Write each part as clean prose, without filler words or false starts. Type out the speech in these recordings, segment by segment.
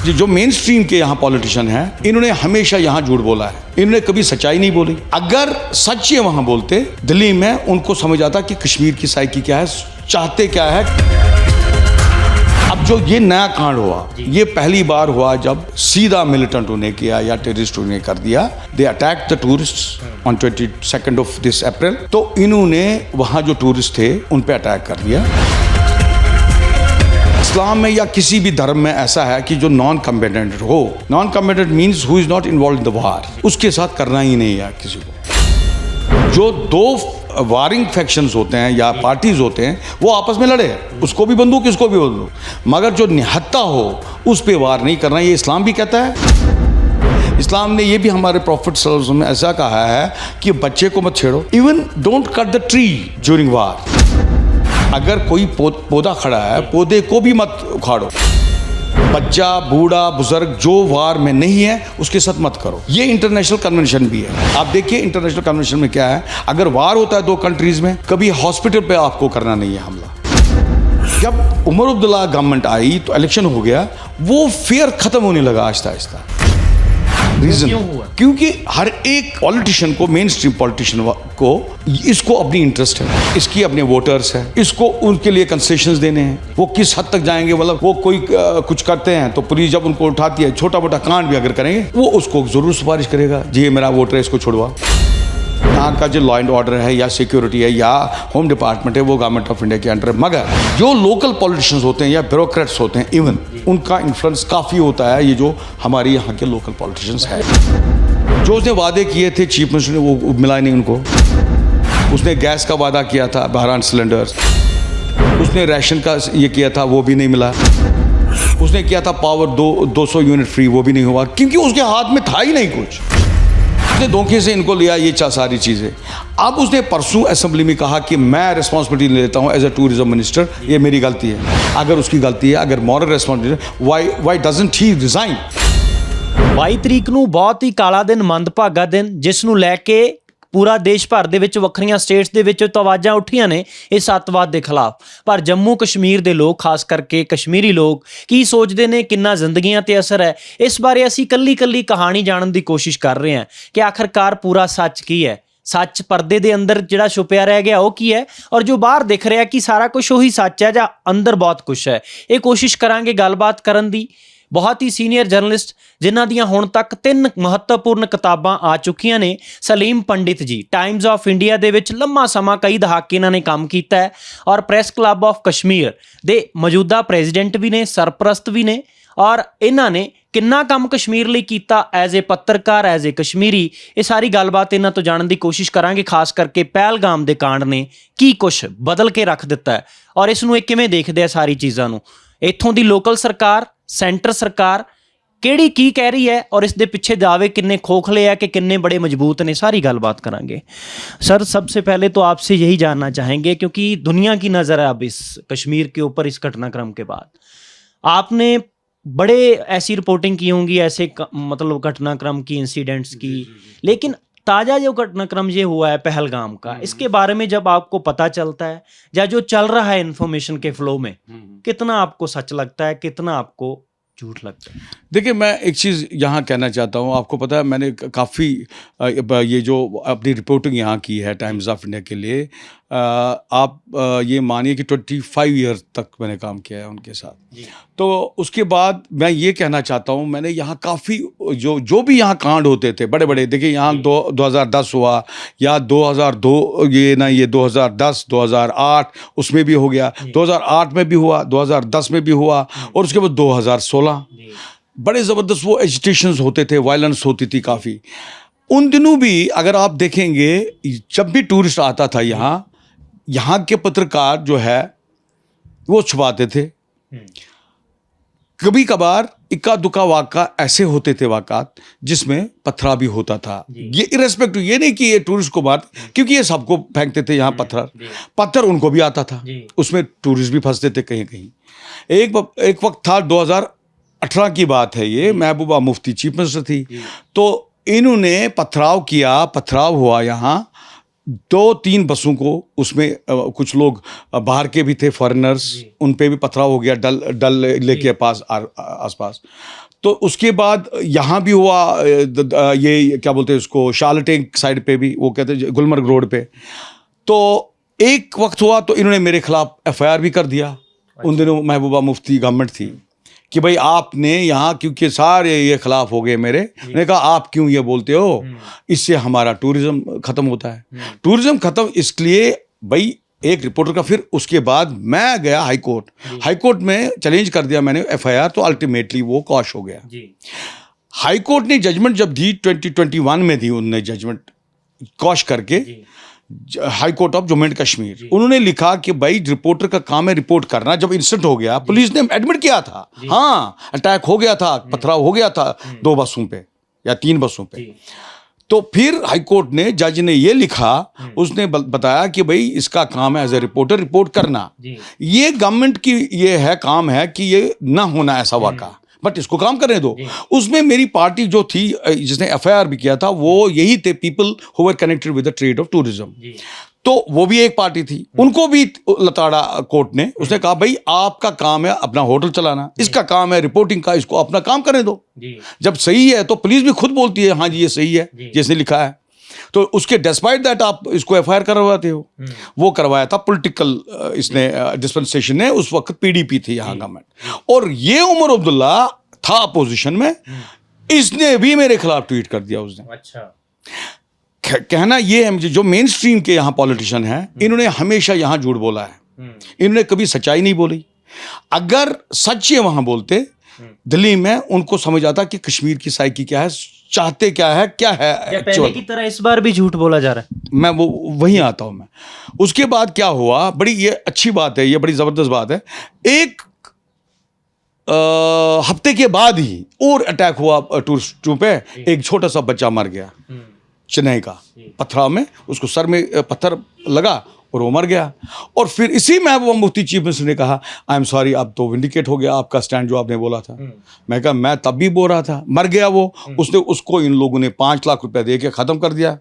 जो main stream के यहाँ पॉलिटिशियन हैं, इन्होंने हमेशा यहाँ झूठ बोला है, इन्होंने कभी सच्चाई नहीं बोली। अगर सच ये वहाँ बोलते दिल्ली में, उनको समझ आता कि कश्मीर की साइकी क्या है, चाहते क्या है। अब जो ये नया कांड हुआ, ये पहली बार हुआ जब सीधा मिलिटेंट उन्हें किया या टेररिस्ट उन्हें कर दिया। They attack the tourist on 22 of this अप्रैल। तो इन्होंने वहाँ जो टूरिस्ट थे उन पे अटैक कर दिया। इस्लाम में या किसी भी धर्म में ऐसा है कि जो नॉन कम्बेटेंट हो, non combatant means who is not involve in the war, उसके साथ करना ही नहीं है किसी को। जो दो वारिंग फैक्शंस होते हैं या पार्टीज होते हैं, वो आपस में लड़े, उसको भी बंदूक इसको भी बंदूक, मगर जो निहत्ता हो उस पे वार नहीं करना, ये इस्लाम भी कहता है। इस्लाम ने ये भी हमारे प्रॉफिट सल्लल्लाहु अलैहि वसल्लम में ऐसा कहा है कि बच्चे को मत छेड़ो, even don't cut the tree during war. अगर कोई पौधा खड़ा है, पौधे को भी मत उखाड़ो। बच्चा, बूढ़ा, बुजुर्ग जो वार में नहीं है उसके साथ मत करो। ये इंटरनेशनल कन्वेंशन भी है। आप देखिए इंटरनेशनल कन्वेंशन में क्या है, अगर वार होता है दो कंट्रीज में, कभी हॉस्पिटल पे आपको करना नहीं है हमला। जब उमर अब्दुल्ला गवर्नमेंट आई तो इलेक्शन हो गया, वो फेयर खत्म होने लगा आहिस्ता आहिस्ता। रीजन क्योंकि हर एक पॉलिटिशियन को, मेन स्ट्रीम पॉलिटिशियन को, इसको अपनी इंटरेस्ट है, इसकी अपने वोटर्स है, इसको उनके लिए कंसेशंस देने हैं। वो किस हद तक जाएंगे, मतलब वो कोई कुछ करते हैं तो पुलिस जब उनको उठाती है, छोटा मोटा कांड भी अगर करेंगे, वो उसको जरूर सिफारिश करेगा, जी ये मेरा वोटर है, इसको छुड़वा। यहाँ का जो लॉ एंड ऑर्डर है या सिक्योरिटी है या होम डिपार्टमेंट है, वो गवर्नमेंट ऑफ इंडिया के अंडर है। मगर जो लोकल पॉलिटिशियंस होते हैं या ब्यूरोक्रेट्स होते हैं, इवन उनका इन्फ्लुएंस काफ़ी होता है। ये जो हमारे यहाँ के लोकल पॉलिटिशियंस हैं, जो उसने वादे किए थे चीफ मिनिस्टर ने, वो मिला नहीं उनको। उसने गैस का वादा किया था 12 सिलेंडर्स, उसने राशन का ये किया था, वो भी नहीं मिला। उसने किया था पावर 200 यूनिट फ्री, वो भी नहीं हुआ, क्योंकि उसके हाथ में था ही नहीं कुछ। उसने धोखे से इनको लिया ये सारी चीज़ें। अब उसने परसों असेंबली में कहा कि मैं रिस्पॉन्सिबिलिटी लेता हूँ एज ए टूरिज्म मिनिस्टर, ये मेरी गलती है। अगर उसकी गलती है, अगर moral responsibility, why doesn't he resign. 22 ਤਰੀਕ ਨੂੰ ਬਹੁਤ ਹੀ ਕਾਲਾ ਦਿਨ, ਮੰਦਭਾਗਾ ਦਿਨ, ਜਿਸ ਨੂੰ ਲੈ ਕੇ ਪੂਰਾ ਦੇਸ਼ ਭਰ ਦੇ ਵਿੱਚ ਵੱਖਰੀਆਂ ਸਟੇਟਸ ਦੇ ਵਿੱਚ ਤਾਂ ਆਵਾਜ਼ਾਂ ਉੱਠੀਆਂ ਨੇ ਇਸ ਅੱਤਵਾਦ ਦੇ ਖਿਲਾਫ। ਪਰ ਜੰਮੂ ਕਸ਼ਮੀਰ ਦੇ ਲੋਕ, ਖਾਸ ਕਰਕੇ ਕਸ਼ਮੀਰੀ ਲੋਕ, ਕੀ ਸੋਚਦੇ ਨੇ, ਕਿੰਨਾ ਜ਼ਿੰਦਗੀਆਂ ਤੇ ਅਸਰ ਹੈ, ਇਸ ਬਾਰੇ ਅਸੀਂ ਕੱਲੀ ਕਹਾਣੀ ਜਾਣਨ ਦੀ ਕੋਸ਼ਿਸ਼ ਕਰ ਰਹੇ ਹਾਂ ਕਿ ਆਖਰਕਾਰ ਪੂਰਾ ਸੱਚ ਕੀ ਹੈ। ਸੱਚ ਪਰਦੇ ਦੇ ਅੰਦਰ ਜਿਹੜਾ ਛੁਪਿਆ ਰਹਿ ਗਿਆ ਉਹ ਕੀ ਹੈ, ਔਰ ਜੋ ਬਾਹਰ ਦਿਖ ਰਿਹਾ ਕਿ ਸਾਰਾ ਕੁਝ ਉਹੀ ਸੱਚ ਹੈ ਜਾਂ ਅੰਦਰ ਬਹੁਤ ਕੁਝ ਹੈ। ਇਹ ਕੋਸ਼ਿਸ਼ ਕਰਾਂਗੇ ਗੱਲਬਾਤ ਕਰਨ ਦੀ। ਬਹੁਤ ਹੀ ਸੀਨੀਅਰ ਜਰਨਲਿਸਟ ਜਿਨ੍ਹਾਂ ਦੀਆਂ ਹੁਣ ਤੱਕ 3 ਮਹੱਤਵਪੂਰਨ ਕਿਤਾਬਾਂ ਆ ਚੁੱਕੀਆਂ ਨੇ। ਸਲੀਮ ਪੰਡਿਤ ਜੀ ਟਾਈਮਜ਼ ਆਫ ਇੰਡੀਆ ਦੇ ਵਿੱਚ ਲੰਮਾ ਸਮਾਂ, ਕਈ ਦਹਾਕੇ ਇਹਨਾਂ ਨੇ ਕੰਮ ਕੀਤਾ ਹੈ, ਔਰ ਪ੍ਰੈਸ ਕਲੱਬ ਆਫ ਕਸ਼ਮੀਰ ਦੇ ਮੌਜੂਦਾ ਪ੍ਰੈਜ਼ੀਡੈਂਟ ਵੀ ਨੇ, ਸਰਪ੍ਰਸਤ ਵੀ ਨੇ। ਔਰ ਇਹਨਾਂ ਨੇ ਕਿੰਨਾ ਕੰਮ ਕਸ਼ਮੀਰ ਲਈ ਕੀਤਾ ਐਜ਼ ਏ ਪੱਤਰਕਾਰ, ਐਜ਼ ਏ ਕਸ਼ਮੀਰੀ, ਇਹ ਸਾਰੀ ਗੱਲਬਾਤ ਇਹਨਾਂ ਤੋਂ ਜਾਣਨ ਦੀ ਕੋਸ਼ਿਸ਼ ਕਰਾਂਗੇ। ਖਾਸ ਕਰਕੇ ਪਹਿਲਗਾਮ ਦੇ ਕਾਂਡ ਨੇ ਕੀ ਕੁਛ ਬਦਲ ਕੇ ਰੱਖ ਦਿੱਤਾ ਹੈ, ਔਰ ਇਸ ਨੂੰ ਇਹ ਕਿਵੇਂ ਦੇਖਦੇ ਆ ਸਾਰੀ ਚੀਜ਼ਾਂ ਨੂੰ। ਇੱਥੋਂ ਦੀ ਲੋਕਲ ਸਰਕਾਰ, सेंटर सरकार ਕਿਹੜੀ ਕੀ ਕਹਿ ਰਹੀ है, और इस दे पीछे दावे किन्ने खोखले है कि किन्ने बड़े मजबूत ने, सारी गलबात करांगे। सर, सबसे पहले तो आपसे यही जानना चाहेंगे, क्योंकि दुनिया की नज़र है अब इस कश्मीर के ऊपर इस घटनाक्रम के बाद। आपने बड़े ऐसी रिपोर्टिंग की होंगी, ऐसे मतलब घटनाक्रम की, इंसिडेंट्स की, लेकिन ताज़ा जो घटनाक्रम ये हुआ है पहलगाम का, इसके बारे में जब आपको पता चलता है या जो चल रहा है इन्फॉर्मेशन के फ्लो में, कितना आपको सच लगता है, कितना आपको झूठ लगता है? देखिए, मैं एक चीज़ यहाँ कहना चाहता हूँ। आपको पता है मैंने काफ़ी ये जो अपनी रिपोर्टिंग यहाँ की है टाइम्स ऑफ इंडिया के लिए, आप ये मानिए कि 25 ईयर तक मैंने काम किया है उनके साथ। तो उसके बाद मैं ये कहना चाहता हूँ, मैंने यहाँ काफ़ी जो भी यहाँ कांड होते थे बड़े बड़े, देखिए यहाँ 2010 हुआ या 2002, ये 2010, 2008 उसमें भी हो गया, 2008 में भी हुआ, 2010 में भी हुआ, और उसके बाद 2016 बड़े ज़बरदस्त वो एजिटेशंस होते थे, वायलेंस होती थी काफ़ी। उन दिनों भी अगर आप देखेंगे, जब भी टूरिस्ट आता था यहाँ के पत्रकार जो है वो छुपाते थे। कभी कभार इक्का दुक्का वाक़ा ऐसे होते थे, वाक़ात जिसमें पथरा भी होता था। ये इरेस्पेक्टिव, ये नहीं कि ये टूरिस्ट को मार, क्योंकि ये सबको फेंकते थे यहाँ पत्थर उनको भी आता था, उसमें टूरिस्ट भी फंसते थे कहीं कहीं। एक वक्त था 2018 की बात है ये, महबूबा मुफ्ती चीफ मिनिस्टर थी, तो इन्होंने पथराव किया, पथराव हुआ यहाँ 2-3 बसों को उसमें कुछ लोग बाहर के भी थे, फॉरेनर्स, उन पे भी पथराव हो गया डल लेक के पास आसपास। तो उसके बाद यहाँ भी हुआ ये क्या बोलते हैं उसको, शालटेक साइड पे भी, वो कहते हैं गुलमर्ग रोड पे। तो एक वक्त हुआ तो इन्होंने मेरे खिलाफ FIR भी कर दिया। उन दिनों महबूबा मुफ्ती गवर्नमेंट थी कि भाई आपने यहाँ, क्योंकि सारे ये खिलाफ हो गए मेरे, मैंने कहा आप क्यों ये बोलते हो, इससे हमारा टूरिज्म खत्म होता है। टूरिज्म खत्म इसलिए भाई एक रिपोर्टर का। फिर उसके बाद मैं गया हाई कोर्ट में चैलेंज कर दिया मैंने FIR, तो अल्टीमेटली वो कॉश हो गया। हाई कोर्ट ने जजमेंट जब दी 2021 में दी, उन्होंने जजमेंट कॉश करके, high court of Jammu and Kashmir, उन्होंने लिखा कि भाई रिपोर्टर का काम है रिपोर्ट करना। जब इंसिडेंट हो गया, पुलिस ने एडमिट किया था, हाँ अटैक हो गया था, पथराव हो गया था 2 बसों पे या 3 बसों पे। तो फिर हाई कोर्ट ने, जज ने ये लिखा, उसने बताया कि भाई इसका काम है एज ए रिपोर्टर रिपोर्ट करना। ये गवर्नमेंट की ये है काम है कि ये ना होना ऐसा वाक़ा, बट इसको काम करने दो। उसमें मेरी पार्टी जो थी जिसने FIR भी किया था, वो यही थे, people who were connected with the trade off tourism. तो वो भी एक पार्टी थी, उनको भी लताड़ा कोर्ट ने, उसने कहा भाई आपका काम है अपना होटल चलाना, इसका काम है रिपोर्टिंग का, इसको अपना काम करने दो। जब सही है तो पुलिस भी खुद बोलती है हाँ जी ये सही है जिसने लिखा है, तो उसके डिस्पाइट दैट आप इसको FIR करवाते हो। वो करवाया था पॉलिटिकल, इसने डिस्पेंसेशन ने, उस वक्त PDP थी यहाँ गवर्नमेंट, और ये उमर अब्दुल्ला था अपोजिशन में, इसने भी मेरे खिलाफ ट्वीट कर दिया उसने। अच्छा, कहना ये है मुझे, जो मेन स्ट्रीम के यहाँ पॉलिटिशियन हैं, इन्होंने हमेशा यहाँ झूठ बोला है, इन्होंने कभी सच्चाई नहीं बोली। अगर सच ये वहाँ बोलते दिल्ली में, उनको समझ आता कि कश्मीर की साइकी क्या है, चाहते क्या है पहले की तरह इस बार भी झूठ बोला जा रहा है। मैं वहीं आता हूं मैं। उसके बाद क्या हुआ, बड़ी ये अच्छी बात है, ये बड़ी जबरदस्त बात है, एक हफ्ते के बाद ही और अटैक हुआ टूरिस्टों पे। एक छोटा सा बच्चा मर गया चेन्नई का, पथराव में उसको सर में पत्थर लगा और वो मर गया। और फिर इसी महबूबा मुफ्ती चीफ मिनिस्टर ने कहा आई एम सॉरी, अब तो विंडिकेट हो गया आपका स्टैंड जो आपने बोला था। मैं कहा मैं तब भी बोल रहा था, मर गया वो। उसने, उसको इन लोगों ने 5 लाख रुपए दे के ख़त्म कर दिया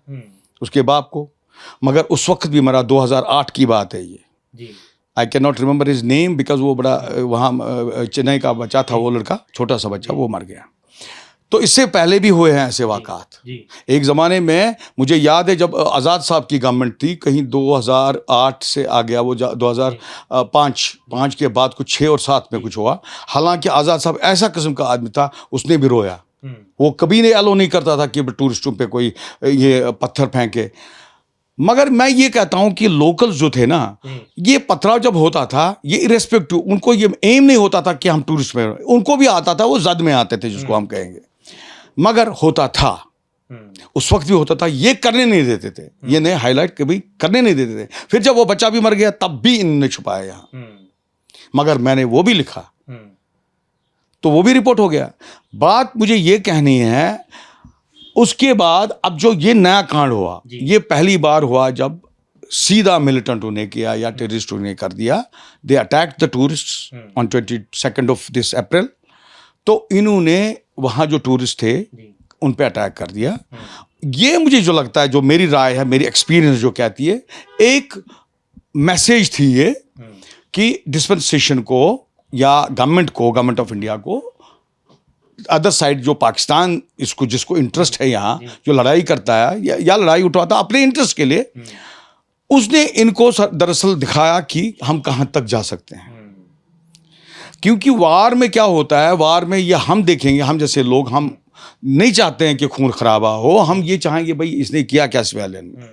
उसके बाप को, मगर उस वक्त भी मरा। 2008 की बात है ये। I can not remember his name because वो बड़ा वहाँ चेन्नई का बच्चा था, वो लड़का छोटा सा बच्चा, वो मर गया। तो इससे पहले भी हुए हैं ऐसे वाक़ात। एक ज़माने में मुझे याद है जब आज़ाद साहब की गवर्नमेंट थी, कहीं 2008 से आ गया वो 2005 के बाद कुछ 6 और 7 में कुछ हुआ। हालांकि आज़ाद साहब ऐसा किस्म का आदमी था, उसने भी रोया। वो कभी नहीं अलो नहीं करता था कि टूरिस्टों पे कोई ये पत्थर फेंके। मगर मैं ये कहता हूँ कि लोकल्स जो थे ना, ये पथराव जब होता था, ये इरेस्पेक्टिव, उनको ये एम नहीं होता था कि हम टूरिस्ट में, उनको भी आता था, वो जद में आते थे जिसको हम कहेंगे, मगर होता था, उस वक्त भी होता था। ये करने नहीं देते थे, ये नए हाईलाइट कभी करने नहीं देते थे। फिर जब वो बच्चा भी मर गया तब भी इन्होंने छुपाया यहाँ, मगर मैंने वो भी लिखा तो वो भी रिपोर्ट हो गया। बात मुझे ये कहनी है, उसके बाद अब जो ये नया कांड हुआ, ये पहली बार हुआ जब सीधा मिलिटेंट ने किया या टेररिस्ट ने कर दिया। They attack the tourist on 22 of this अप्रैल। तो इन्होंने वहाँ जो टूरिस्ट थे उन पे अटैक कर दिया। ये मुझे जो लगता है, जो मेरी राय है, मेरी एक्सपीरियंस जो कहती है, एक मैसेज थी ये कि डिस्पेंसेशन को या गवर्नमेंट को, गवर्नमेंट ऑफ इंडिया को, अदर साइड जो पाकिस्तान इसको, जिसको इंटरेस्ट है यहाँ, जो लड़ाई करता है या लड़ाई उठवाता अपने इंटरेस्ट के लिए, उसने इनको दरअसल दिखाया कि हम कहाँ तक जा सकते हैं। क्योंकि वार में क्या होता है, वार में ये हम देखेंगे, हम जैसे लोग, हम नहीं चाहते हैं कि खून खराबा हो, हम ये चाहेंगे भाई इसने किया क्या सिविलियन में।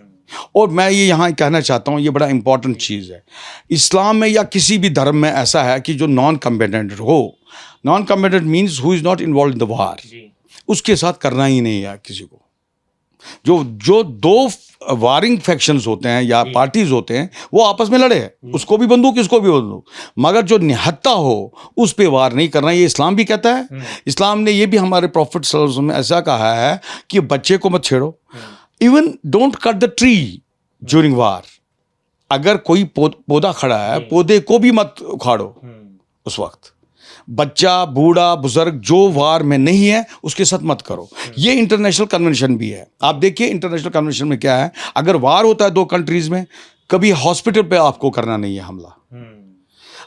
और मैं ये यहाँ कहना चाहता हूँ, ये बड़ा इंपॉर्टेंट चीज़ है। इस्लाम में या किसी भी धर्म में ऐसा है कि जो नॉन कम्बेटेंट हो, non combatant means who is not involve in the war, उसके साथ करना ही नहीं है किसी को। जो 2 वारिंग फैक्शंस होते हैं या पार्टीज होते हैं, वो आपस में लड़े, उसको भी बंदूक इसको भी बंदूक, मगर जो निहत्ता हो उस पे वार नहीं करना। ये इस्लाम भी कहता है। इस्लाम ने ये भी, हमारे प्रॉफिट सल्लल्लाहु अलैहि वसल्लम ने ऐसा कहा है कि बच्चे को मत छेड़ो, even don't cut the tree during war. अगर कोई पौधा खड़ा है, पौधे को भी मत उखाड़ो उस वक्त। बच्चा बूढ़ा बुजुर्ग जो वार में नहीं है उसके साथ मत करो। ये इंटरनेशनल कन्वेंशन भी है। आप देखिए इंटरनेशनल कन्वेंशन में क्या है, अगर वार होता है दो कंट्रीज में, कभी हॉस्पिटल पे आपको करना नहीं है हमला।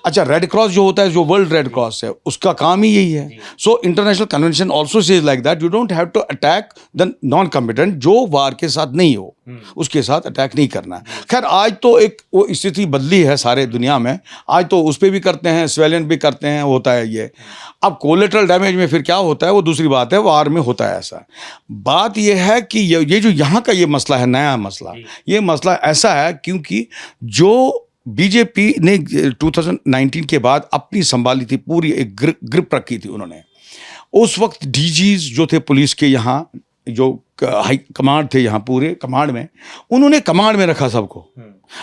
अच्छा, रेड क्रॉस जो होता है, जो वर्ल्ड रेड क्रॉस है, उसका काम ही यही है। So international convention also says like that, you don't have to attack the non combatant, जो वार के साथ नहीं हो उसके साथ अटैक नहीं करना है। खैर आज तो एक वो स्थिति बदली है सारे दुनिया में, आज तो उस पर भी करते हैं, सिविलियन भी करते हैं, होता है ये। अब कोलेटरल डैमेज में फिर क्या होता है वो दूसरी बात है, वार में होता है ऐसा। बात ये है कि ये जो यहाँ का ये मसला है, नया मसला, ये मसला ऐसा है क्योंकि जो बीजेपी ने 2019 के बाद अपनी संभाली थी, पूरी एक ग्रिप रखी थी उन्होंने। उस वक्त डीजीज जो थे पुलिस के, यहाँ जो हाई कमांड थे, यहाँ पूरे कमांड में उन्होंने कमांड में रखा सबको।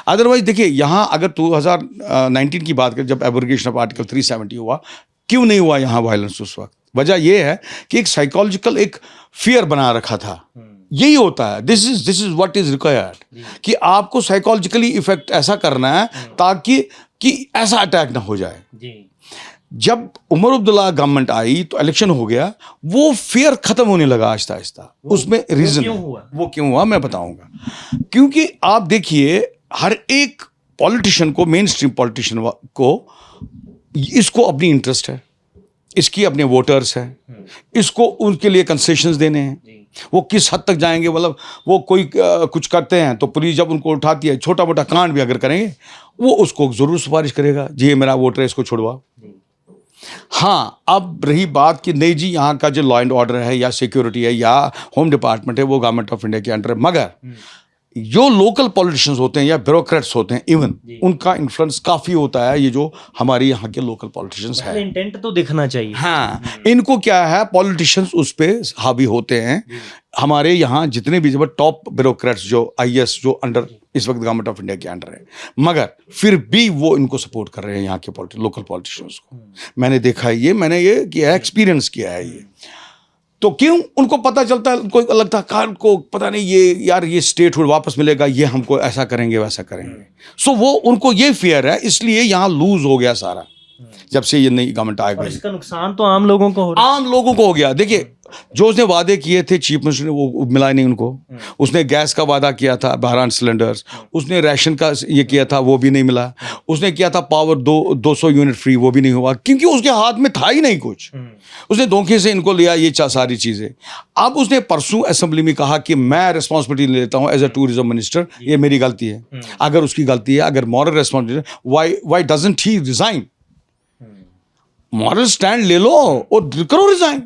अदरवाइज देखिए यहाँ अगर 2019 की बात करें, जब एब्रोगेशन ऑफ आर्टिकल 370 हुआ, क्यों नहीं हुआ यहाँ वायलेंस उस वक्त? वजह यह है कि एक साइकोलॉजिकल एक फियर बना रखा था। यही होता है, this is what is required, कि आपको साइकोलॉजिकली इफेक्ट ऐसा करना है ताकि कि ऐसा अटैक ना हो जाए। जब उमर अब्दुल्ला गवर्नमेंट आई तो इलेक्शन हो गया, वो फियर खत्म होने लगा आहिस्ता आहिस्ता। उसमें रीजन वो क्यों हुआ मैं बताऊंगा। क्योंकि आप देखिए हर एक पॉलिटिशियन को, मेन स्ट्रीम पॉलिटिशियन को, इसको अपनी इंटरेस्ट है, इसकी अपने वोटर्स हैं, इसको उनके लिए कंसेशंस देने हैं। वो किस हद तक जाएंगे, मतलब वो कोई कुछ करते हैं तो पुलिस जब उनको उठाती है, छोटा मोटा कांड भी अगर करेंगे, वो उसको ज़रूर सिफारिश करेगा, जी ये मेरा वोटर है, इसको छुड़वा। हाँ, अब रही बात कि नहीं जी यहाँ का जो लॉ एंड ऑर्डर है या सिक्योरिटी है या होम डिपार्टमेंट है वो गवर्नमेंट ऑफ इंडिया के अंडर है, मगर जो लोकल पॉलिटिशियंस होते हैं या ब्यूरोक्रेट्स होते हैं, इवन उनका इन्फ्लुएंस काफ़ी होता है। ये जो हमारे यहाँ के लोकल पॉलिटिशियंस हैं, इंटेंट तो दिखना चाहिए। हाँ, इनको क्या है, पॉलिटिशियंस उस पर हावी होते हैं। हमारे यहाँ जितने भी जब टॉप ब्यूरोक्रेट्स जो आईएएस जो अंडर इस वक्त गवर्नमेंट ऑफ इंडिया के अंडर है, मगर फिर भी वो इनको सपोर्ट कर रहे हैं, यहाँ के लोकल पॉलिटिशियंस को। मैंने देखा है ये, मैंने ये किया है, एक्सपीरियंस किया है ये। तो क्यों उनको पता चलता है, उनको लगता है कार को पता नहीं ये यार ये स्टेटहुड वापस मिलेगा, ये हमको ऐसा करेंगे वैसा करेंगे। सो वो उनको ये फियर है, इसलिए यहाँ लूज हो गया सारा जब से ये नई गवर्नमेंट आ गई। इसका नुकसान तो आम लोगों को हो रहा है। आम लोगों को हो गया। देखिए जो उसने वादे किए थे चीफ मिनिस्टर ने, वो मिला नहीं उनको। उसने गैस का वादा किया था 12 सिलेंडर्स, उसने राशन का ये किया था, वो भी नहीं मिला। उसने किया था पावर 200 यूनिट फ्री, वो भी नहीं हुआ क्योंकि उसके हाथ में था ही नहीं कुछ। उसने धोखे से इनको लिया ये सारी चीज़ें। अब उसने परसों असेंबली में कहा कि मैं रिस्पॉन्सिबिलिटी लेता हूँ एज अ टूरिज्म मिनिस्टर, ये मेरी गलती है। अगर उसकी गलती है, अगर moral responsibility, why doesn't he resign? Moral stand ले लो और करो रिजाइन,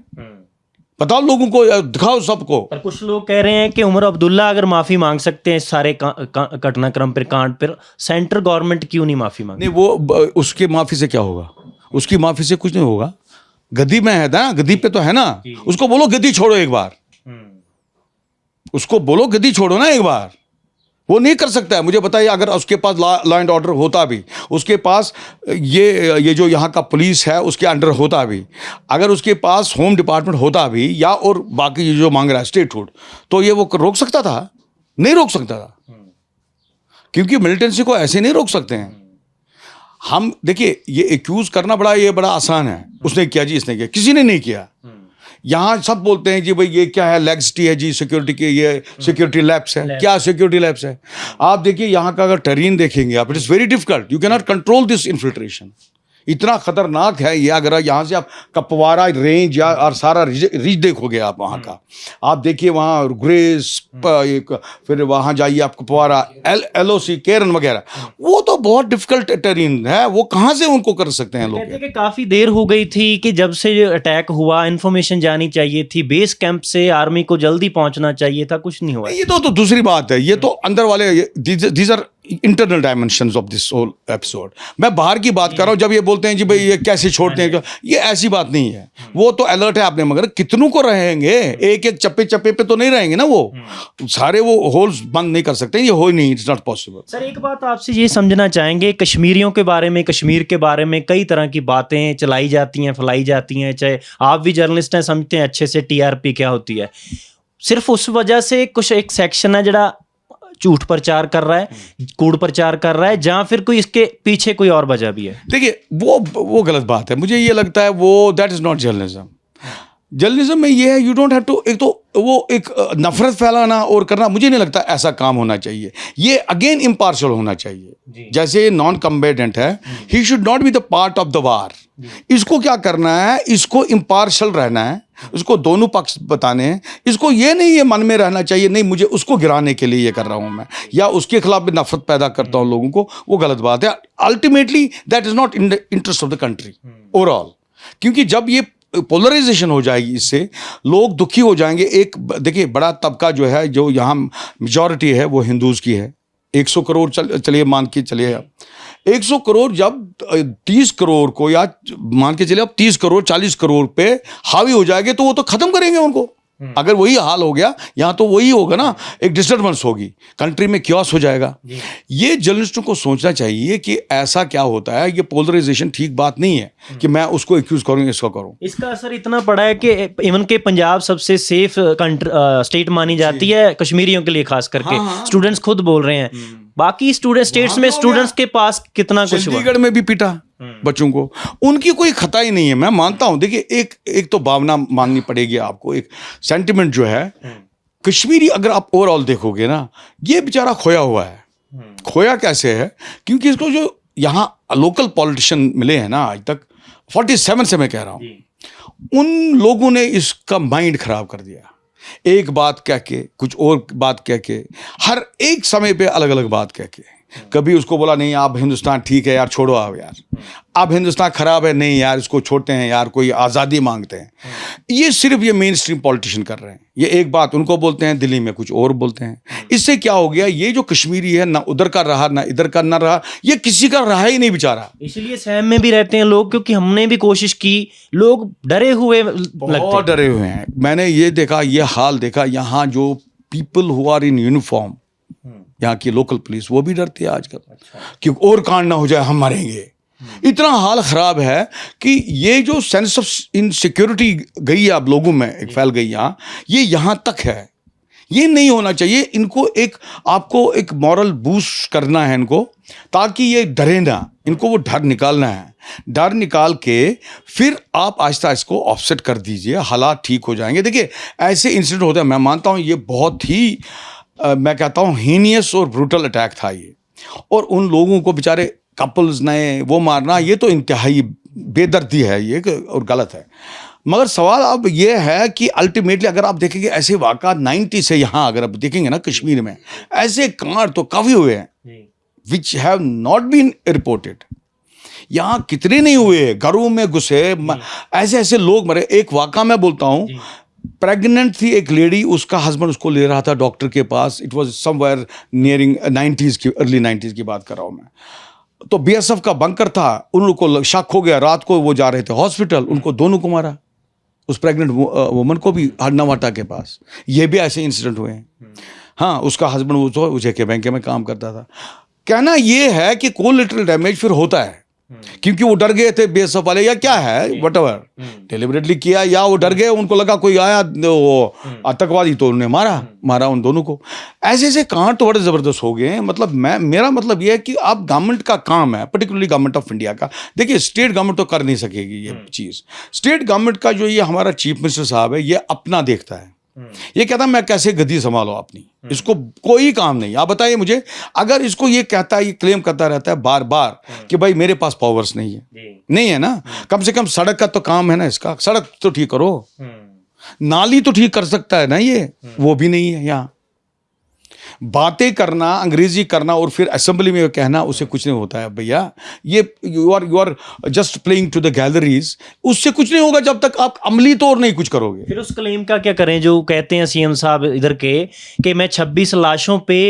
बताओ लोगों को, दिखाओ सबको। पर कुछ लोग कह रहे हैं कि उमर अब्दुल्ला अगर माफी मांग सकते हैं इस सारे घटनाक्रम पर, कांड पर, सेंट्रल गवर्नमेंट क्यों नहीं माफी मांग? नहीं, वो उसके माफी से क्या होगा? उसकी माफी से कुछ नहीं होगा। गद्दी में है ना, गद्दी पे तो है ना, उसको बोलो गद्दी छोड़ो एक बार, उसको बोलो गद्दी छोड़ो ना एक बार। वो नहीं कर सकता है। मुझे बताइए, अगर उसके पास लॉ एंड ऑर्डर होता भी, उसके पास ये जो यहाँ का पुलिस है उसके अंडर होता भी, अगर उसके पास होम डिपार्टमेंट होता भी, या और बाकी ये जो मांग रहा है स्टेटहुड, तो ये वो रोक सकता था? नहीं रोक सकता था, क्योंकि मिलिटेंसी को ऐसे नहीं रोक सकते हैं हम। देखिए ये एक्यूज करना बड़ा आसान है, उसने किया जी, इसने किया, किसी ने नहीं किया। यहाँ सब बोलते हैं जी भाई ये क्या है, लेग्सिटी है जी सिक्योरिटी के, ये सिक्योरिटी लैब्स है। क्या सिक्योरिटी लैब्स है? आप देखिए यहाँ का अगर टेरेन देखेंगे आप, it is very difficult, you can not control this infiltration. इतना खतरनाक है ये। अगर यहाँ से आप कपवारा रेंज या और सारा रिज देखोगे आप वहाँ का, आप देखिए वहाँ ग्रेस, फिर वहाँ जाइए आप कपवारा, LOC केरन वगैरह, वो तो बहुत डिफिकल्ट टेरेन है। वो कहाँ से उनको कर सकते हैं लोग? कहते हैं कि काफी देर हो गई थी कि जब से अटैक हुआ, इन्फॉर्मेशन जानी चाहिए थी, बेस कैंप से आर्मी को जल्दी पहुंचना चाहिए था, कुछ नहीं हुआ। ये तो दूसरी बात है, ये तो अंदर वाले, these are internal dimensions of this whole episode. मैं बाहर की बात कर रहा हूँ। जब ये बोलते हैं जी भाई ये कैसे छोड़ते हैं, ये ऐसी बात नहीं है। वो तो अलर्ट है आपने, मगर कितनों को रहेंगे? एक एक चप्पे पे तो नहीं रहेंगे ना, वो सारे वो होल्स बंद नहीं कर सकते, ये हो ही नहीं, इट्स नॉट पॉसिबल। सर एक बात आपसे ये समझना चाहेंगे, कश्मीरियों के बारे में, कश्मीर के बारे में कई तरह की बातें चलाई जाती हैं, फैलाई जाती हैं, चाहे आप भी जर्नलिस्ट हैं, समझते हैं अच्छे से TRP क्या होती है। सिर्फ उस वजह से कुछ एक सेक्शन है जरा झूठ प्रचार कर रहा है, कूड़ प्रचार कर रहा है, या फिर कोई इसके पीछे कोई और वजह भी है? देखिए वो गलत बात है। मुझे ये लगता है वो that is not journalism. Journalism में ये है यू डोंट हैव टू, एक तो वो एक नफरत फैलाना और करना, मुझे नहीं लगता ऐसा काम होना चाहिए। ये अगेन इम्पार्शल होना चाहिए। जैसे नॉन कम्बेटेंट है, he should not be the part of the war. इसको क्या करना है, इसको इम्पार्शल रहना है, उसको दोनों पक्ष बताने हैं। इसको ये नहीं ये मन में रहना चाहिए नहीं मुझे उसको गिराने के लिए ये कर रहा हूँ मैं, या उसके खिलाफ भी नफरत पैदा करता हूँ लोगों को, वो गलत बात है। Ultimately that is not in the interest of the country overall. क्योंकि जब ये पोलराइजेशन हो जाएगी, इससे लोग दुखी हो जाएंगे। एक देखिए बड़ा तबका जो है, जो यहाँ मेजॉरिटी है वो हिंदूज की है। 100 करोड़ चलिए मान के चलिए आप 100 करोड़, जब 30 करोड़ को, या मान के चलिए अब 30 करोड़ 40 करोड़ पे हावी हो जाएंगे तो वो तो खत्म करेंगे उनको। अगर वही हाल हो गया यहाँ तो वही होगा ना, एक डिस्टर्बेंस होगी, कंट्री में क्योस हो जाएगा। ये जर्नलिस्टों को सोचना चाहिए कि ऐसा क्या होता है। ये पोलराइजेशन ठीक बात नहीं है कि मैं उसको एक्यूज करूँ इसको करूँ। इसका असर इतना पड़ा है कि इवन के पंजाब सबसे सेफ स्टेट मानी जाती है कश्मीरियों के लिए, खास करके स्टूडेंट्स खुद बोल रहे हैं। बाकी स्टेट्स में स्टूडेंट्स के पास कितना कुछ हुआ। चंडीगढ़ में भी पीटा बच्चों को, उनकी कोई खता ही नहीं है। मैं मानता हूं, देखिए एक तो भावना माननी पड़ेगी आपको, एक सेंटिमेंट जो है कश्मीरी, अगर आप ओवरऑल देखोगे ना, ये बेचारा खोया हुआ है। खोया कैसे है? क्योंकि इसको जो यहाँ लोकल पॉलिटिशियन मिले हैं ना आज तक, 47 से मैं कह रहा हूं, उन लोगों ने इसका माइंड खराब कर दिया। एक बात कह के, कुछ और बात कह के, हर एक समय पे अलग अलग बात कह के, कभी उसको बोला नहीं आप हिंदुस्तान ठीक है यार, छोड़ो आप यार, अब हिंदुस्तान खराब है, नहीं यार इसको छोड़ते हैं यार, कोई आज़ादी मांगते हैं। ये सिर्फ ये मेन स्ट्रीम पॉलिटिशियन कर रहे हैं। ये एक बात उनको बोलते हैं, दिल्ली में कुछ और बोलते हैं। इससे क्या हो गया, ये जो कश्मीरी है ना उधर का रहा ना इधर का ना रहा, ये किसी का रहा ही नहीं बेचारा। इसलिए सहम में भी रहते हैं लोग, क्योंकि हमने भी कोशिश की, लोग डरे हुए बहुत डरे हुए हैं। मैंने ये देखा, ये हाल देखा, यहाँ जो people who are in uniform, यहाँ की लोकल पुलिस, वो भी डरती है आजकल कि और कांड ना हो जाए, हम मरेंगे। इतना हाल खराब है कि ये जो सेंस ऑफ इनसिक्योरिटी गई है अब लोगों में, एक फैल गई यहाँ, ये यहाँ तक है। ये नहीं होना चाहिए। इनको एक, आपको एक मॉरल बूस्ट करना है इनको, ताकि ये डरे ना। इनको वो डर निकालना है। डर निकाल के फिर आप आहिस्ता इसको ऑफसेट कर दीजिए, हालात ठीक हो जाएंगे। देखिए ऐसे इंसिडेंट होते हैं, मैं मानता हूँ ये बहुत ही मैं कहता हूँ हीनियस और ब्रूटल अटैक था ये, और उन लोगों को बेचारे कपल्स नए वो मारना, ये तो इंतहाई बेदर्दी है ये और गलत है। मगर सवाल अब ये है कि अल्टीमेटली अगर आप देखेंगे ऐसे वाक़ा 90 से यहाँ अगर आप देखेंगे ना कश्मीर में, ऐसे कांड तो काफ़ी हुए हैं which have not been reported. यहाँ कितने नहीं हुए, घरों में घुसे, ऐसे ऐसे लोग मरे। एक वाक़ा मैं बोलता हूँ, प्रेग्नेंट थी एक लेडी, उसका हस्बैंड उसको ले रहा था डॉक्टर के पास। It was somewhere nearing 90s की, अर्ली 90s की बात कर रहा हूँ मैं। तो बीएसएफ का बंकर था, उन लोग को शक हो गया, रात को वो जा रहे थे हॉस्पिटल, उनको दोनों को मारा, उस प्रेग्नेंट वुमन को भी नवाटा के पास। ये भी ऐसे इंसिडेंट हुए हैं। हाँ, उसका हस्बैंड वो तो जेके बैंक में काम करता था। कहना ये है कि कोलैटरल डैमेज फिर होता है, क्योंकि वो डर गए थे बीएसएफ वाले, या क्या है व्हाटएवर, डिलिबरेटली किया या वो डर गए, उनको लगा कोई आया वो आतंकवादी, तो उन्हें मारा उन दोनों को। ऐसे ऐसे कांड तो बड़े ज़बरदस्त हो गए हैं। मतलब मेरा मतलब ये है कि आप गवर्नमेंट का काम है, पर्टिकुलरली गवर्नमेंट ऑफ इंडिया का। देखिए स्टेट गवर्नमेंट तो कर नहीं सकेगी ये चीज़। स्टेट गवर्नमेंट का जो ये हमारा चीफ मिनिस्टर साहब है, ये अपना देखता है। ये कहता है मैं कैसे गद्दी संभालो अपनी, इसको कोई काम नहीं। आप बताइए मुझे, अगर इसको ये कहता है, ये क्लेम करता रहता है बार बार कि भाई मेरे पास पावर्स नहीं है, नहीं है ना, कम से कम सड़क का तो काम है ना, इसका सड़क तो ठीक करो, नाली तो ठीक कर सकता है ना, ये वो भी नहीं है। यहाँ बातें करना, अंग्रेजी करना और फिर असेंबली में कहना, उससे कुछ नहीं होता है भैया। ये you are just playing to the galleries, उससे कुछ नहीं होगा जब तक आप अमली तौर नहीं कुछ करोगे। फिर उस क्लेम का क्या करें जो कहते हैं सीएम साहब इधर के कि मैं 26 लाशों पे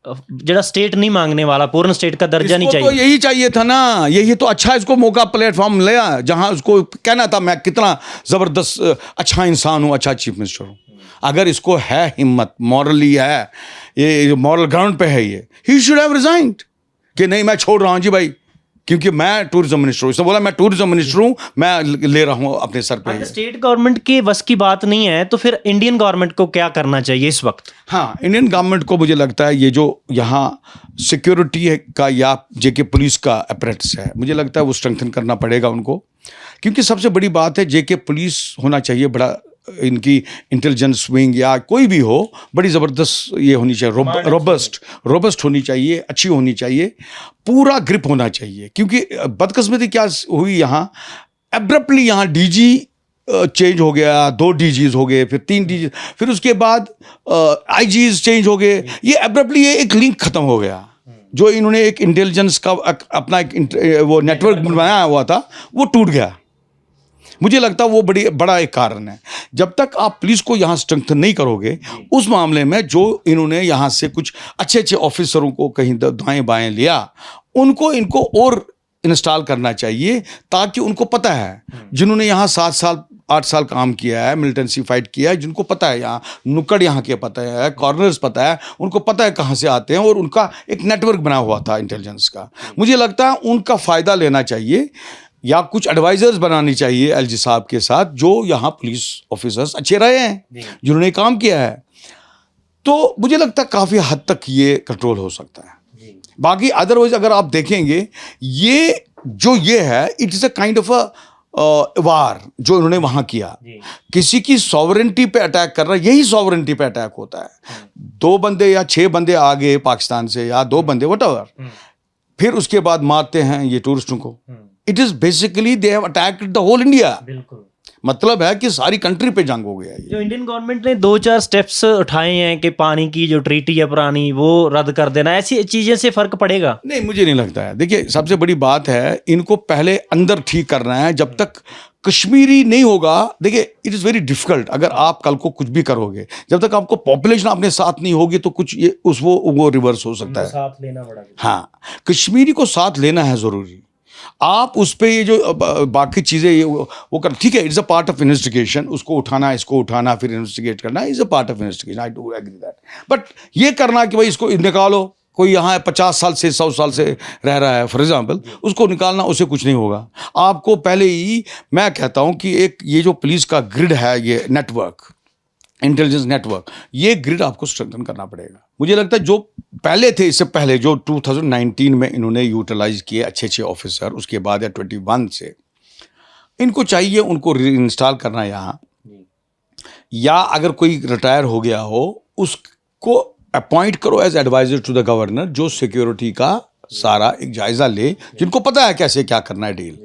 जरा स्टेट नहीं मांगने वाला, पूर्ण स्टेट का दर्जा नहीं चाहिए। तो यही चाहिए था ना, यही तो अच्छा इसको मौका प्लेटफॉर्म लिया, जहां उसको कहना था मैं कितना जबरदस्त अच्छा इंसान हूं, अच्छा चीफ मिनिस्टर हूं। अगर इसको है हिम्मत, मॉरली है, ये मॉरल ग्राउंड पे है, ये ही शुड हैव रिजाइन्ड कि नहीं मैं छोड़ रहा हूं जी भाई, क्योंकि मैं टूरिज्म मिनिस्टर हूँ, इसने बोला मैं टूरिज्म मिनिस्टर हूँ, मैं ले रहा हूँ अपने सर पे। अगर स्टेट गवर्नमेंट के बस की बात नहीं है तो फिर इंडियन गवर्नमेंट को क्या करना चाहिए इस वक्त? हाँ, इंडियन गवर्नमेंट को मुझे लगता है ये जो यहाँ सिक्योरिटी का या जेके पुलिस का अपरेटस है, मुझे लगता है वो स्ट्रेंथन करना पड़ेगा उनको, क्योंकि सबसे बड़ी बात है जेके पुलिस होना चाहिए, बड़ा इनकी इंटेलिजेंस विंग या कोई भी हो, बड़ी ज़बरदस्त ये होनी चाहिए, रोबस्ट होनी चाहिए, अच्छी होनी चाहिए, पूरा ग्रिप होना चाहिए। क्योंकि बदकिस्मती क्या हुई यहाँ, एब्रप्टली यहाँ डीजी चेंज हो गया, 2 डीजीज हो गए, फिर 3 डीजी, फिर उसके बाद आईजीज चेंज हो गए, ये एब्रप्टली ये एक लिंक ख़त्म हो गया। जो इन्होंने एक इंटेलिजेंस का अपना एक वो नेटवर्क बनाया हुआ था, वो टूट गया। मुझे लगता है वो बड़ा एक कारण है। जब तक आप पुलिस को यहाँ स्ट्रेंथन नहीं करोगे, उस मामले में जो इन्होंने यहाँ से कुछ अच्छे ऑफिसरों को कहीं दाएं बाएं लिया, इनको और इंस्टॉल करना चाहिए, ताकि उनको पता है, जिन्होंने यहाँ 7 साल 8 साल काम किया है, मिलिटेंसी फाइट किया है, जिनको पता है यहाँ नुक्कड़ यहाँ के पता है, कॉर्नर्स पता है, उनको पता है कहाँ से आते हैं, और उनका एक नेटवर्क बना हुआ था इंटेलिजेंस का। मुझे लगता है उनका फ़ायदा लेना चाहिए, या कुछ एडवाइजर्स बनानी चाहिए एलजी साहब के साथ, जो यहाँ पुलिस ऑफिसर्स अच्छे रहे हैं, जिन्होंने काम किया है। तो मुझे लगता है काफ़ी हद तक ये कंट्रोल हो सकता है। बाकी अदरवाइज अगर आप देखेंगे, ये है, it is a kind of a war जो इन्होंने वहाँ किया। किसी की सॉवरेंटी पे अटैक कर रहा है, यही सॉवरेंटी पे अटैक होता है। 2 बंदे या 6 बंदे आ गए पाकिस्तान से, या 2 बंदे व्हाटएवर, फिर उसके बाद मारते हैं ये टूरिस्टों को। It is basically they have attacked the whole India. बिल्कुल, मतलब है कि सारी कंट्री पे जंग हो गया है। जो इंडियन गवर्नमेंट ने 2-4 स्टेप्स उठाए हैं कि पानी की जो ट्रीटी है पुरानी वो रद्द कर देना, ऐसी चीजें से फर्क पड़ेगा? नहीं, मुझे नहीं लगता है। देखिए, सबसे बड़ी बात है, इनको पहले अंदर ठीक करना है। जब तक कश्मीरी नहीं होगा, देखिए इट इज़ वेरी डिफिकल्ट। अगर आप कल को कुछ भी करोगे, जब तक आपको पॉपुलेशन अपने साथ नहीं होगी, तो कुछ ये वो रिवर्स हो सकता है। साथ लेना पड़ा। हाँ, कश्मीरी को साथ लेना है ज़रूरी। आप उस पर ये जो बाकी चीज़ें ये वो कर, ठीक है, it's a part of investigation, उसको उठाना, इसको उठाना, फिर इन्वेस्टिगेट करना, is a part of investigation, I do agree that. But ये करना कि भाई इसको निकालो, कोई यहाँ 50 साल से 100 साल से रह रहा है फॉर एग्जाम्पल, उसको निकालना, उससे कुछ नहीं होगा। आपको पहले ही मैं कहता हूँ कि एक ये जो पुलिस का ग्रिड है, ये नेटवर्क, इंटेलिजेंस नेटवर्क, ये ग्रिड आपको स्ट्रेंथन करना पड़ेगा। मुझे लगता है जो पहले थे, इससे पहले जो 2019 में इन्होंने यूटिलाइज किए अच्छे ऑफिसर, उसके बाद या 21 से इनको चाहिए उनको रीइंस्टॉल करना यहाँ, या अगर कोई रिटायर हो गया हो उसको अपॉइंट करो as adviser to the governor, जो सिक्योरिटी का सारा एक जायज़ा ले, जिनको पता है कैसे क्या करना है डील।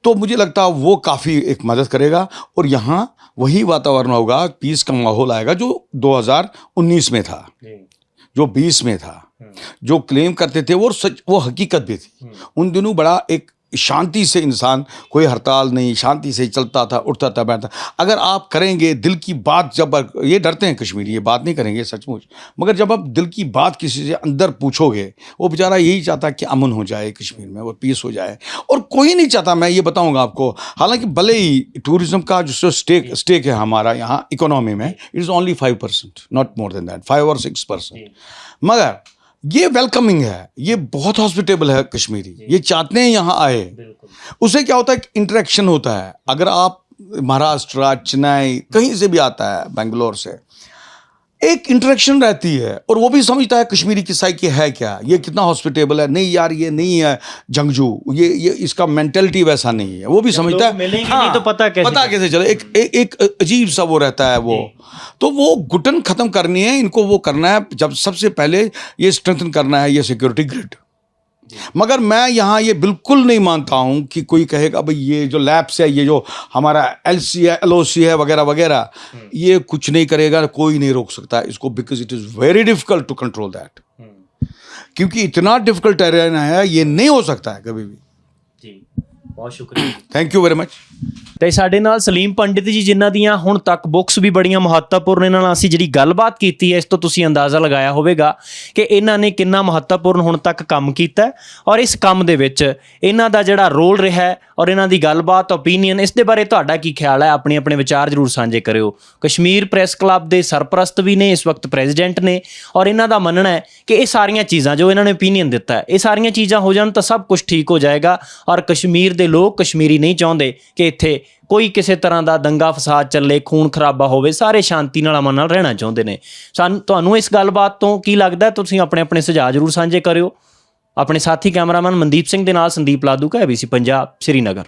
तो मुझे लगता है वो काफ़ी एक मदद करेगा, और यहाँ वही वातावरण होगा, पीस का माहौल आएगा जो 2019 में था, जो 20 में था। जो क्लेम करते थे वो सच, वो हकीकत भी थी। उन दिनों बड़ा एक शांति से इंसान, कोई हड़ताल नहीं, शांति से चलता था, उठता था, बैठता। अगर आप करेंगे दिल की बात, जब ये डरते हैं कश्मीरी, ये बात नहीं करेंगे सचमुच, मगर जब आप दिल की बात किसी से अंदर पूछोगे, वो बेचारा यही चाहता है कि अमन हो जाए कश्मीर में, वो पीस हो जाए, और कोई नहीं चाहता। मैं ये बताऊंगा आपको, हालांकि भले ही टूरिज्म का जो स्टेक है हमारा यहाँ इकोनॉमी में, it is only 5%, not more than that, 5 और 6%, मगर ये वेलकमिंग है, ये बहुत हॉस्पिटेबल है कश्मीरी, ये चाहते हैं यहाँ आए। उससे क्या होता है, इंटरेक्शन होता है। अगर आप महाराष्ट्र, चेन्नई, कहीं से भी आता है, बेंगलोर से, एक इंटरेक्शन रहती है, और वो भी समझता है कश्मीरी की साइकी है क्या, ये कितना हॉस्पिटेबल है। नहीं यार, ये नहीं है जंगजू, ये इसका मेंटेलिटी वैसा नहीं है, वो भी समझता है। हाँ, नहीं तो पता कैसे चले, एक अजीब सा वो रहता है वो। तो वो घुटन खत्म करनी है, इनको वो करना है। जब सबसे पहले ये स्ट्रेंथन करना है ये सिक्योरिटी ग्रिड। मगर मैं यहाँ ये बिल्कुल नहीं मानता हूँ कि कोई कहेगा भाई ये जो लैब्स है, ये जो हमारा LC है, LOC है, वगैरह वगैरह, ये कुछ नहीं करेगा, कोई नहीं रोक सकता इसको, because it is very difficult to control that. क्योंकि इतना डिफिकल्ट टेरेन है, ये नहीं हो सकता है कभी भी। ਬਹੁਤ ਸ਼ੁਕਰੀਆ। Thank you very much. ਤੇ ਸਾਡੇ ਨਾਲ ਸਲੀਮ ਪੰਡਿਤ ਜੀ, ਜਿਨ੍ਹਾਂ ਦੀਆਂ ਹੁਣ ਤੱਕ ਬੁੱਕਸ ਵੀ ਬੜੀਆਂ ਮਹੱਤਵਪੂਰਨ, ਇਹਨਾਂ ਨਾਲ ਅਸੀਂ ਜਿਹੜੀ ਗੱਲਬਾਤ ਕੀਤੀ ਹੈ ਇਸ ਤੋਂ ਤੁਸੀਂ ਅੰਦਾਜ਼ਾ ਲਗਾਇਆ ਹੋਵੇਗਾ ਕਿ ਇਹਨਾਂ ਨੇ ਕਿੰਨਾ ਮਹੱਤਵਪੂਰਨ ਹੁਣ ਤੱਕ ਕੰਮ ਕੀਤਾ ਹੈ ਔਰ ਇਸ ਕੰਮ ਦੇ ਵਿੱਚ ਇਹਨਾਂ ਦਾ ਜਿਹੜਾ ਰੋਲ ਰਿਹਾ ਹੈ ਔਰ ਇਹਨਾਂ ਦੀ ਗੱਲਬਾਤ, ਓਪੀਨੀਅਨ, ਇਸ ਦੇ ਬਾਰੇ ਤੁਹਾਡਾ ਕੀ ਖਿਆਲ ਹੈ? ਆਪਣੇ ਆਪਣੇ ਵਿਚਾਰ ਜ਼ਰੂਰ ਸਾਂਝੇ ਕਰਿਓ। ਕਸ਼ਮੀਰ ਪ੍ਰੈਸ ਕਲੱਬ ਦੇ ਸਰਪ੍ਰਸਤ ਵੀ ਨੇ, ਇਸ ਵਕਤ ਪ੍ਰੈਜ਼ੀਡੈਂਟ ਨੇ, ਔਰ ਇਹਨਾਂ ਦਾ ਮੰਨਣਾ ਹੈ ਕਿ ਇਹ ਸਾਰੀਆਂ ਚੀਜ਼ਾਂ ਜੋ ਇਹਨਾਂ ਨੇ ਓਪੀਨੀਅਨ ਦਿੱਤਾ ਹੈ, ਇਹ ਸਾਰੀਆਂ ਚੀਜ਼ਾਂ ਹੋ ਜਾਣ ਤਾਂ ਸਭ ਕੁਝ ਠੀਕ ਹੋ ਜਾਏਗਾ ਔਰ ਕਸ਼ਮੀਰ ਦੇ ਲੋਕ, ਕਸ਼ਮੀਰੀ ਨਹੀਂ ਚਾਹੁੰਦੇ ਕਿ ਇੱਥੇ ਕੋਈ ਕਿਸੇ ਤਰ੍ਹਾਂ ਦਾ ਦੰਗਾ ਫਸਾਦ ਚੱਲੇ, ਖੂਨ ਖਰਾਬਾ ਹੋਵੇ। ਸਾਰੇ ਸ਼ਾਂਤੀ ਨਾਲ, ਅਮਨ ਨਾਲ ਰਹਿਣਾ ਚਾਹੁੰਦੇ ਨੇ। ਤੁਹਾਨੂੰ ਇਸ ਗੱਲਬਾਤ ਤੋਂ ਕੀ ਲੱਗਦਾ? ਤੁਸੀਂ ਆਪਣੇ ਆਪਣੇ ਸੁਝਾਅ ਜ਼ਰੂਰ ਸਾਂਝੇ ਕਰਿਓ। ਆਪਣੇ ਸਾਥੀ ਕੈਮਰਾਮੈਨ ਮਨਦੀਪ ਸਿੰਘ ਦੇ ਨਾਲ ਸੰਦੀਪ ਲਾਧੂ, ABC ਪੰਜਾਬ, ਸ਼੍ਰੀਨਗਰ।